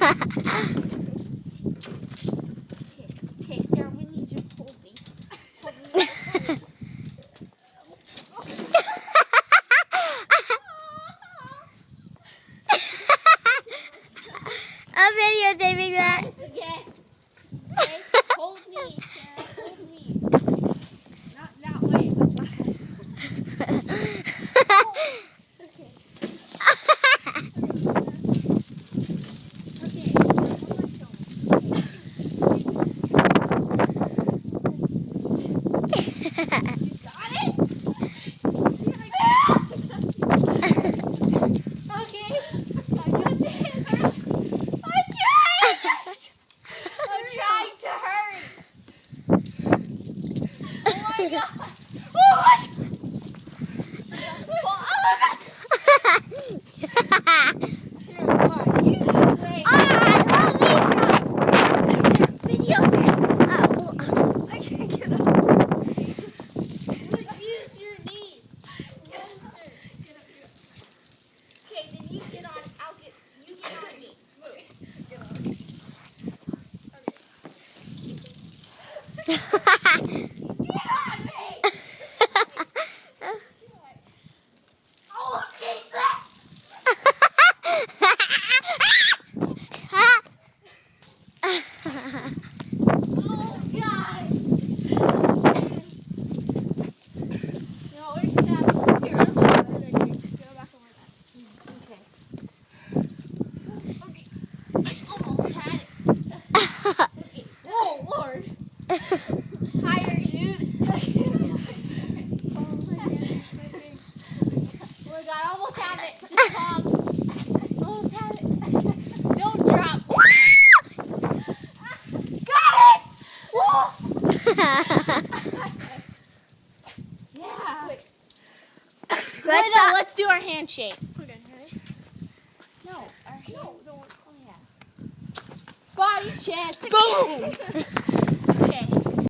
Okay, Sarah, we need you to hold me. Hold me. I'm videotaping that. Try this again. Okay? Hold me, Sarah. Hold me. Not that way, but that way. Okay. Okay. Got it? Okay. I got the hammer. I'm trying to hurry. Oh my god. Oh my god. Sarah, come on. Use this way. Videotape. I can't get up. Use your knees. Yes, sir. Get up. Okay, then you get on. You get on me. Move. Get on. Get on me. Oh, Jesus. Oh, God. No, we're gonna have to here. Go back over that. Okay. Okay. Almost had it. Okay. Oh, Lord. Higher, dude. Oh, my God, I almost have it. Just calm. Almost have it. Don't drop. Got it! Whoa! Yeah. Wait, no, let's do our handshake. Okay, ready? No, our hand. No, oh yeah. Body check. Boom!